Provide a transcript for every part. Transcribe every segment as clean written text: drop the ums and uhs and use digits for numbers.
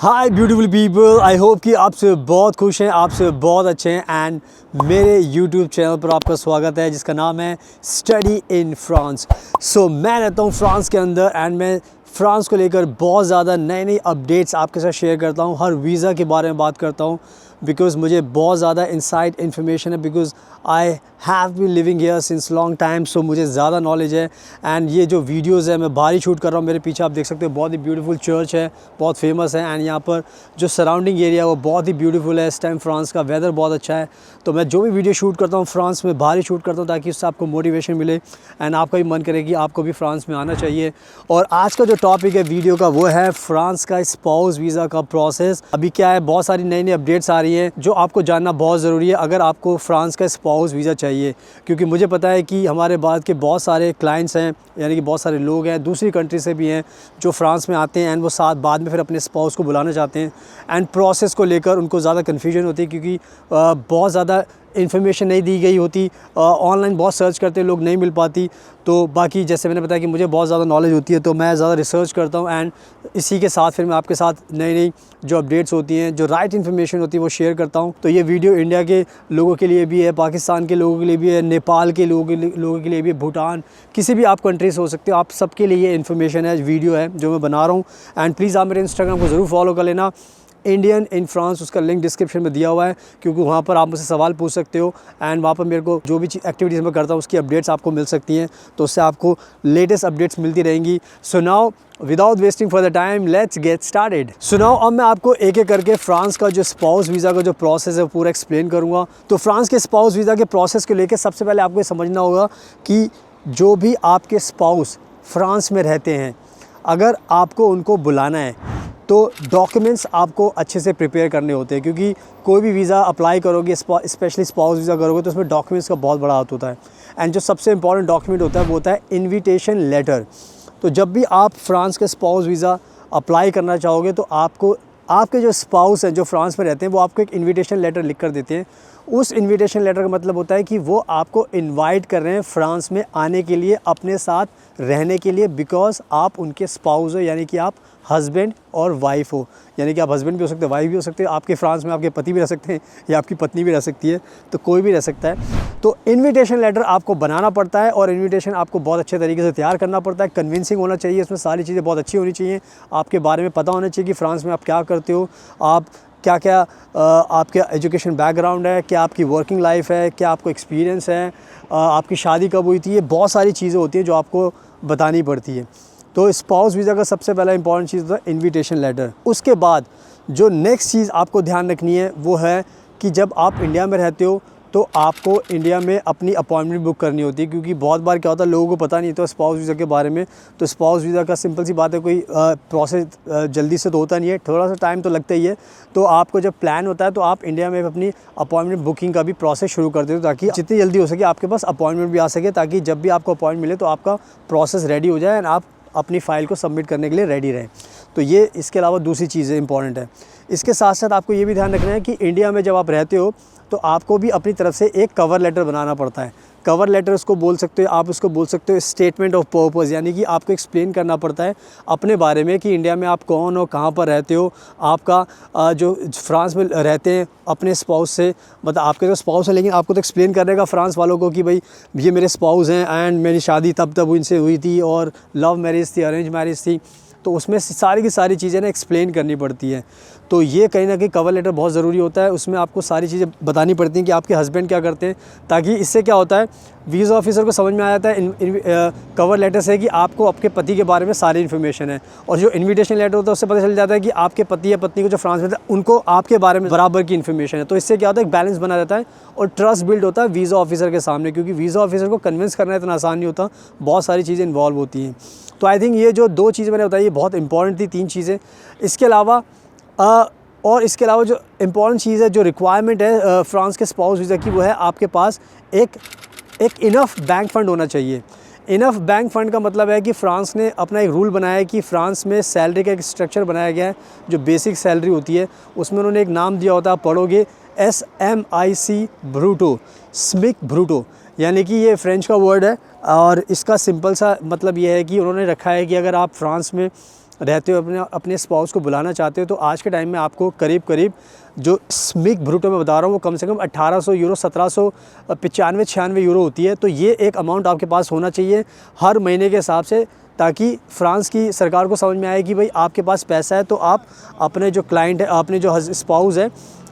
Hi beautiful people, I hope कि आप सब बहुत खुश हैं, आप सब बहुत अच्छे हैं एंड मेरे यूट्यूब चैनल पर आपका स्वागत है जिसका नाम है स्टडी इन फ्रांस। सो मैं रहता हूँ फ्रांस के अंदर एंड मैं फ्रांस को लेकर बहुत ज़्यादा नई अपडेट्स आपके साथ शेयर करता हूँ। हर वीज़ा के बारे में बात करता हूँ बिकॉज़ मुझे बहुत ज़्यादा इनसाइड इन्फॉर्मेशन है because I have been living here since long time. So मुझे ज़्यादा नॉलेज है एंड ये जो वीडियोज़ है मैं बाहर ही शूट कर रहा हूँ। मेरे पीछे आप देख सकते हो बहुत ही ब्यूटीफुल चर्च है, बहुत फेमस है एंड यहाँ पर जो सराउंडिंग एरिया है वो बहुत ही ब्यूटीफुल है। इस टाइम फ्रांस का वेदर बहुत अच्छा है, तो मैं जो भी वीडियो शूट करता हूँ फ्रांस में बाहर ही शूट करता हूँ ताकि उससे आपको मोटिवेशन मिले एंड आपका भी मन करे कि आपको भी फ्रांस में आना चाहिए। और आज का जो टॉपिक है वीडियो का वो है फ्रांस का स्पाउस वीज़ा का प्रोसेस। अभी क्या है, बहुत सारी नई अपडेट्स आ रही हैं जो आपको जानना बहुत ज़रूरी है अगर आपको फ्रांस का स्पाउस वीज़ा चाहिए, क्योंकि मुझे पता है कि हमारे बाद के बहुत सारे क्लाइंट्स हैं, यानी कि बहुत सारे लोग हैं दूसरी कंट्री से भी हैं जो फ्रांस में आते हैं एंड वो साथ बाद में फिर अपने स्पाउस को बुलाना चाहते हैं एंड प्रोसेस को लेकर उनको ज़्यादा कन्फ्यूजन होती है क्योंकि बहुत ज़्यादा इन्फॉर्मेशन नहीं दी गई होती। ऑनलाइन बहुत सर्च करते लोग, नहीं मिल पाती। तो बाकी जैसे मैंने बताया कि मुझे बहुत ज़्यादा नॉलेज होती है तो मैं ज़्यादा रिसर्च करता हूँ एंड इसी के साथ फिर मैं आपके साथ नई जो अपडेट्स होती हैं, जो राइट इन्फॉर्मेशन होती है वो शेयर करता हूँ। तो ये वीडियो इंडिया के लोगों के लिए भी है, पाकिस्तान के लोगों के लिए भी है, नेपाल के लोगों के लिए भी, भूटान, किसी भी आप कंट्री से हो सकते हो, आप सबके लिए ये इन्फॉर्मेशन है, वीडियो है जो मैं बना रहा हूँ। एंड प्लीज़ आप मेरे इंस्टाग्राम को ज़रूर फॉलो कर लेना, इंडियन इन फ्रांस, उसका लिंक डिस्क्रिप्शन में दिया हुआ है, क्योंकि वहाँ पर आप मुझसे सवाल पूछ सकते हो एंड वहाँ पर मेरे को जो भी एक्टिविटीज़ मैं करता हूँ उसकी अपडेट्स आपको मिल सकती हैं, तो उससे आपको लेटेस्ट अपडेट्स मिलती रहेंगी। So now without wasting for the time let's get started. So now अब मैं आपको एक एक करके फ्रांस का जो स्पाउस वीज़ा का जो प्रोसेस है वो पूरा एक्सप्लेन करूँगा। तो फ्रांस के स्पाउस वीज़ा के प्रोसेस को लेकर सबसे पहले आपको ये समझना होगा कि जो भी आपके स्पाउस फ्रांस में रहते हैं, अगर आपको उनको बुलाना है तो डॉक्यूमेंट्स आपको अच्छे से प्रिपेयर करने होते हैं, क्योंकि कोई भी वीज़ा अप्लाई करोगे, स्पेशली स्पाउस वीज़ा करोगे तो उसमें डॉक्यूमेंट्स का बहुत बड़ा हाथ होता है एंड जो सबसे इंपॉर्टेंट डॉक्यूमेंट होता है वो होता है इन्विटेशन लेटर। तो जब भी आप फ्रांस के स्पाउस वीज़ा अप्लाई करना चाहोगे तो आपको आपके जो स्पाउस हैं जो फ्रांस में रहते हैं वो आपको एक इन्विटेशन लेटर लिख कर देते हैं। उस इन्विटेशन लेटर का मतलब होता है कि वो आपको इनवाइट कर रहे हैं फ्रांस में आने के लिए, अपने साथ रहने के लिए, बिकॉज़ आप उनके स्पाउस हो, यानी कि आप हस्बैंड और वाइफ हो, यानी कि आप हस्बैंड भी हो सकते हैं, वाइफ भी हो सकते हैं। आपके फ्रांस में आपके पति भी रह सकते हैं या आपकी पत्नी भी रह सकती है, तो कोई भी रह सकता है। तो इन्विटेशन लेटर आपको बनाना पड़ता है और इन्विटेशन आपको बहुत अच्छे तरीके से तैयार करना पड़ता है, कन्विंसिंग होना चाहिए, इसमें सारी चीज़ें बहुत अच्छी होनी चाहिए, आपके बारे में पता होना चाहिए कि फ्रांस में आप क्या करते हो, आप क्या क्या आपका एजुकेशन बैकग्राउंड है, क्या आपकी वर्किंग लाइफ है, क्या आपको एक्सपीरियंस है, आपकी शादी कब हुई थी, ये बहुत सारी चीज़ें होती हैं जो आपको बतानी पड़ती है। तो स्पाउस वीज़ा का सबसे पहला इंपॉर्टेंट चीज़ होता है इन्विटेशन लेटर। उसके बाद जो नेक्स्ट चीज़ आपको ध्यान रखनी है वो है कि जब आप इंडिया में रहते हो तो आपको इंडिया में अपनी अपॉइंटमेंट बुक करनी होती है, क्योंकि बहुत बार क्या होता है लोगों को पता नहीं होता स्पाउस वीज़ा के बारे में। तो स्पाउस वीज़ा का सिंपल सी बात है, कोई प्रोसेस जल्दी से तो होता नहीं है, थोड़ा सा टाइम तो लगता ही है। तो आपको जब प्लान होता है तो आप इंडिया में अपनी अपॉइंटमेंट बुकिंग का भी प्रोसेस शुरू कर देते हो ताकि जितनी जल्दी हो सके आपके पास अपॉइंटमेंट भी आ सके, ताकि जब भी आपको अपॉइंटमेंट मिले तो आपका प्रोसेस रेडी हो जाए एंड आप अपनी फ़ाइल को सबमिट करने के लिए रेडी रहें। तो ये इसके अलावा दूसरी चीज़ें इंपॉर्टेंट है। इसके साथ साथ आपको ये भी ध्यान रखना है कि इंडिया में जब आप रहते हो तो आपको भी अपनी तरफ से एक कवर लेटर बनाना पड़ता है। कवर लेटर उसको बोल सकते हो, आप उसको बोल सकते हो स्टेटमेंट ऑफ पर्पस, यानी कि आपको एक्सप्लेन करना पड़ता है अपने बारे में कि इंडिया में आप कौन हो, कहाँ पर रहते हो, आपका जो फ्रांस में रहते हैं अपने स्पाउस से, मतलब आपके जो स्पाउस है, लेकिन आपको तो एक्सप्लेन करने का फ्रांस वालों को कि भाई ये मेरे स्पाउस हैं एंड मेरी शादी तब इनसे हुई थी और लव मैरिज थी, अरेंज मैरिज थी, तो उसमें सारी की सारी चीज़ें ना एक्सप्लेन करनी पड़ती हैं। तो ये कहीं ना कहीं कवर लेटर बहुत ज़रूरी होता है, उसमें आपको सारी चीज़ें बतानी पड़ती हैं कि आपके हस्बैंड क्या करते हैं, ताकि इससे क्या होता है वीज़ा ऑफिसर को समझ में आ जाता है कवर लेटर से कि आपको आपके पति के बारे में सारी इन्फॉर्मेशन है। और जो इन्विटेशन लेटर होता है उससे पता चल जाता है कि आपके पति या पत्नी को जो फ्रांस में था उनको आपके बारे में बराबर की इन्फॉर्मेशन है। तो इससे क्या होता है, एक बैलेंस बना रहता है और ट्रस्ट बिल्ड होता है वीज़ा ऑफिसर के सामने, क्योंकि वीज़ा ऑफिसर को कन्विंस करना इतना आसान नहीं होता, बहुत सारी चीज़ें इन्वॉल्व होती हैं। तो आई थिंक ये जो 2 चीज़ें मैंने बताई ये बहुत इंपॉर्टेंट थी, 3 चीज़ें। इसके अलावा जो इम्पॉर्टेंट चीज़ है, जो रिक्वायरमेंट है फ्रांस के स्पाउस वीज़ा की, वो है आपके पास एक इनफ बैंक फ़ंड होना चाहिए। इनफ बैंक फ़ंड का मतलब है कि फ्रांस ने अपना एक रूल बनाया है कि फ्रांस में सैलरी का एक स्ट्रक्चर बनाया गया है, जो बेसिक सैलरी होती है उसमें उन्होंने एक नाम दिया होता है, आप पढ़ोगे SMIC ब्रूटो, स्मिक ब्रूटो, यानी कि ये फ्रेंच का वर्ड है और इसका सिंपल सा मतलब ये है कि उन्होंने रखा है कि अगर आप फ्रांस में रहते हो, अपने स्पाउस को बुलाना चाहते हो, तो आज के टाइम में आपको करीब जो स्मिक ब्रूटो में बता रहा हूँ वो कम से कम 1800 यूरो, 1795-96 यूरो होती है। तो ये एक अमाउंट आपके पास होना चाहिए हर महीने के हिसाब से, ताकि फ्रांस की सरकार को समझ में आए कि भाई आपके पास पैसा है तो आप अपने जो क्लाइंट है, अपने जो स्पाउस है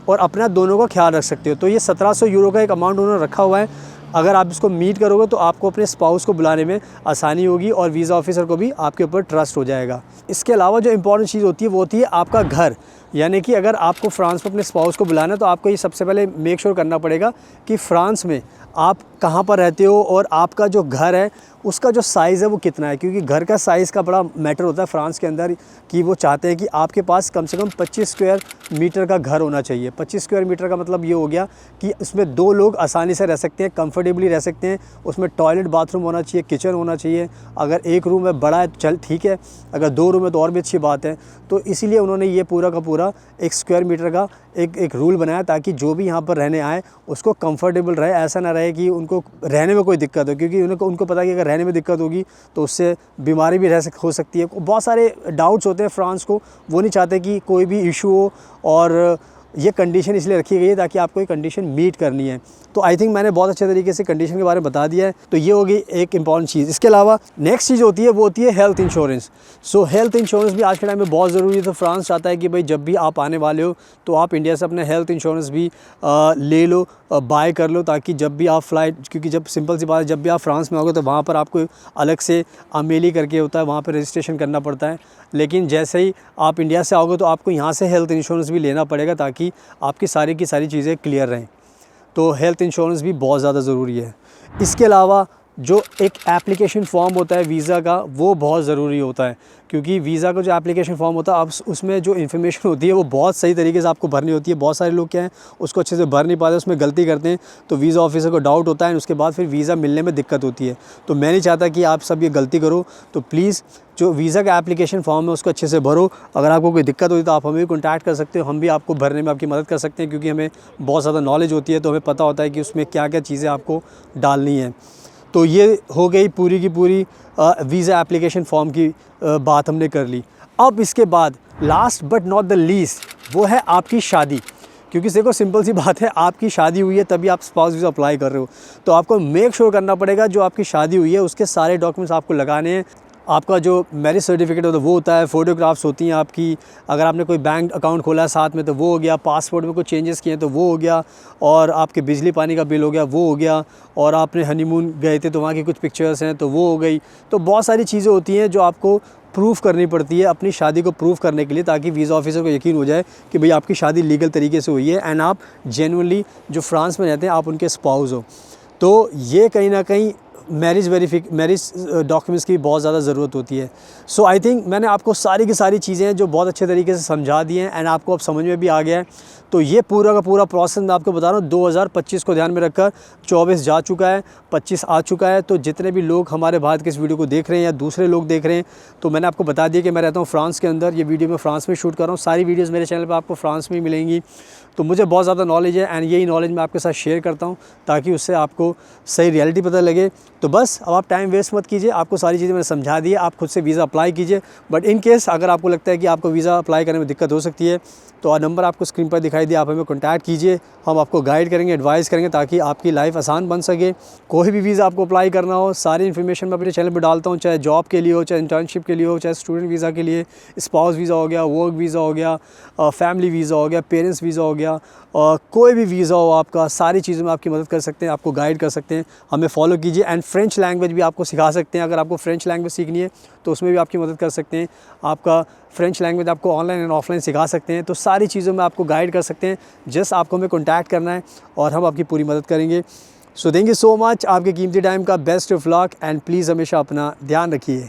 और अपना दोनों का ख्याल रख सकते हो। तो ये 1700 यूरो का एक अमाउंट उन्होंने रखा हुआ है। अगर आप इसको मीट करोगे तो आपको अपने स्पाउस को बुलाने में आसानी होगी और वीज़ा ऑफिसर को भी आपके ऊपर ट्रस्ट हो जाएगा। इसके अलावा जो इम्पॉर्टेंट चीज़ होती है वो होती है आपका घर, यानी कि अगर आपको फ्रांस में अपने स्पाउस को बुलाना है तो आपको ये सबसे पहले मेक श्योर करना पड़ेगा कि फ्रांस में आप कहाँ पर रहते हो और आपका जो घर है उसका जो साइज़ है वो कितना है, क्योंकि घर का साइज़ का बड़ा मैटर होता है फ्रांस के अंदर, कि वो चाहते हैं कि आपके पास कम से कम 25 स्क्वायर मीटर का घर होना चाहिए। 25 स्क्वायर मीटर का मतलब ये हो गया कि उसमें 2 लोग आसानी से रह सकते हैं, कंफर्टेबली रह सकते हैं। उसमें टॉयलेट बाथरूम होना चाहिए, किचन होना चाहिए। अगर एक रूम है बड़ा है चल ठीक है, अगर 2 रूम है तो और भी अच्छी बात है। तो इसीलिए उन्होंने ये पूरा का पूरा 1 स्क्वायर मीटर का एक रूल बनाया, ताकि जो भी यहाँ पर रहने आए उसको कंफर्टेबल रहे। ऐसा ना रहे कि उनको रहने में कोई दिक्कत हो, क्योंकि उनको पता है कि अगर रहने में दिक्कत होगी तो उससे बीमारी भी हो सकती है। बहुत सारे डाउट्स होते हैं फ्रांस को, वो नहीं चाहते कि कोई भी इशू हो, और ये कंडीशन इसलिए रखी गई है ताकि आपको ये कंडीशन मीट करनी है। तो आई थिंक मैंने बहुत अच्छे तरीके से कंडीशन के बारे में बता दिया है। तो ये होगी एक इंपॉर्टेंट चीज़। इसके अलावा नेक्स्ट चीज़ होती है वो होती है हेल्थ इंश्योरेंस। सो हेल्थ इंश्योरेंस भी आज के टाइम में बहुत ज़रूरी है। तो फ्रांस चाहता है कि भाई जब भी आप आने वाले हो तो आप इंडिया से अपने हेल्थ इंश्योरेंस भी ले लो, बाय कर लो, ताकि जब भी आप फ्लाइट, क्योंकि जब सिंपल सी बात है जब भी आप फ्रांस में आओगे तो वहाँ पर आपको अलग से अमेली करके होता है, वहाँ पर रजिस्ट्रेशन करना पड़ता है। लेकिन जैसे ही आप इंडिया से आओगे तो आपको यहाँ से हेल्थ इंश्योरेंस भी लेना पड़ेगा, ताकि आपकी सारी की सारी चीज़ें क्लियर रहें। तो हेल्थ इंश्योरेंस भी बहुत ज़्यादा ज़रूरी है। इसके अलावा जो एक एप्लीकेशन फॉर्म होता है वीज़ा का, वो बहुत ज़रूरी होता है, क्योंकि वीज़ा का जो एप्लीकेशन फॉर्म होता है आप उसमें जो इन्फॉर्मेशन होती है वो बहुत सही तरीके से आपको भरनी होती है। बहुत सारे लोग क्या हैं उसको अच्छे से भर नहीं पाते, उसमें गलती करते हैं, तो वीज़ा ऑफिसर को डाउट होता है, उसके बाद फिर वीज़ा मिलने में दिक्कत होती है। तो मैं नहीं चाहता कि आप सब ये गलती करो। तो प्लीज़ जो वीज़ा का एप्लीकेशन फॉर्म है उसको अच्छे से भरो। अगर आपको कोई दिक्कत होती है तो आप हमें भी कॉन्टैक्ट कर सकते हो, हम भी आपको भरने में आपकी मदद कर सकते हैं, क्योंकि हमें बहुत ज़्यादा नॉलेज होती है, तो हमें पता होता है कि उसमें क्या क्या चीज़ें आपको डालनी है। तो ये हो गई पूरी की पूरी वीज़ा एप्लीकेशन फॉर्म की बात हमने कर ली। अब इसके बाद last but not the least वो है आपकी शादी, क्योंकि देखो सिंपल सी बात है, आपकी शादी हुई है तभी आप स्पाउस वीज़ा अप्लाई कर रहे हो, तो आपको मेक श्योर करना पड़ेगा जो आपकी शादी हुई है उसके सारे डॉक्यूमेंट्स आपको लगाने हैं। आपका जो मैरिज सर्टिफिकेट होता है वो होता है, फ़ोटोग्राफ्स होती हैं आपकी, अगर आपने कोई बैंक अकाउंट खोला है साथ में तो वो हो गया, पासपोर्ट में कुछ चेंजेस किए तो वो हो गया, और आपके बिजली पानी का बिल हो गया वो हो गया, और आपने हनीमून गए थे तो वहाँ की कुछ पिक्चर्स हैं तो वो हो गई। तो बहुत सारी चीज़ें होती हैं जो आपको प्रूफ़ करनी पड़ती है अपनी शादी को प्रूफ़ करने के लिए, ताकि वीज़ा ऑफिसर को यकीन हो जाए कि भाई आपकी शादी लीगल तरीके से हुई है एंड आप जेन्युइनली जो फ्रांस में रहते हैं आप उनके स्पाउस हो। तो ये कहीं ना कहीं मैरिज डॉक्यूमेंट्स की बहुत ज़्यादा ज़रूरत होती है। सो आई थिंक मैंने आपको सारी की सारी चीज़ें जो बहुत अच्छे तरीके से समझा दी हैं एंड आपको अब समझ में भी आ गया है। तो ये पूरा का पूरा प्रोसेस मैं आपको बता रहा हूँ 2025 को ध्यान में रखकर 24 जा चुका है, 25 आ चुका है। तो जितने भी लोग हमारे भारत के इस वीडियो को देख रहे हैं या दूसरे लोग देख रहे हैं, तो मैंने आपको बता दिया कि मैं रहता हूँ फ्रांस के अंदर। ये वीडियो मैं फ्रांस में शूट कर रहा हूँ, सारी वीडियोज़ मेरे चैनल पर आपको फ्रांस में ही मिलेंगी। तो मुझे बहुत ज़्यादा नॉलेज है एंड यही नॉलेज मैं आपके साथ शेयर करता हूँ ताकि उससे आपको सही रियलिटी पता लगे। तो बस अब आप टाइम वेस्ट मत कीजिए, आपको सारी चीज़ें मैंने समझा दी है, आप खुद से वीज़ा अप्लाई कीजिए। बट इन केस अगर आपको लगता है कि आपको वीज़ा अप्लाई करने में दिक्कत हो सकती है तो नंबर आपको स्क्रीन पर दिखाई दिखाई दिया आप हमें कॉन्टैक्ट कीजिए, हम आपको गाइड करेंगे, एडवाइस करेंगे ताकि आपकी लाइफ आसान बन सके। कोई भी वीज़ा आपको अप्लाई करना हो, सारी इन्फॉर्मेशन मैं अपने चैनल पर डालता हूँ, चाहे जॉब के लिए हो, चाहे इंटर्नशिप के लिए हो, चाहे स्टूडेंट वीज़ा के लिए, स्पाउस वीज़ा हो गया, वर्क वीज़ा हो गया, फैमिली वीज़ा हो गया, पेरेंट्स वीज़ा हो गया, कोई भी वीज़ा हो आपका, सारी चीज़ों में आपकी मदद कर सकते हैं, आपको गाइड कर सकते हैं। हमें फॉलो कीजिए एंड फ्रेंच लैंग्वेज भी आपको सिखा सकते हैं। अगर आपको फ्रेंच लैंग्वेज सीखनी है तो उसमें भी आपकी मदद कर सकते हैं। आपका फ्रेंच लैंग्वेज आपको ऑनलाइन एंड ऑफलाइन सिखा सकते हैं, तो सारी चीज़ों में आपको गाइड कर सकते हैं। जस्ट आपको हमें कॉन्टैक्ट करना है और हम आपकी पूरी मदद करेंगे। So thank you so much, आपके कीमती टाइम का best of luck and please हमेशा अपना ध्यान रखिए।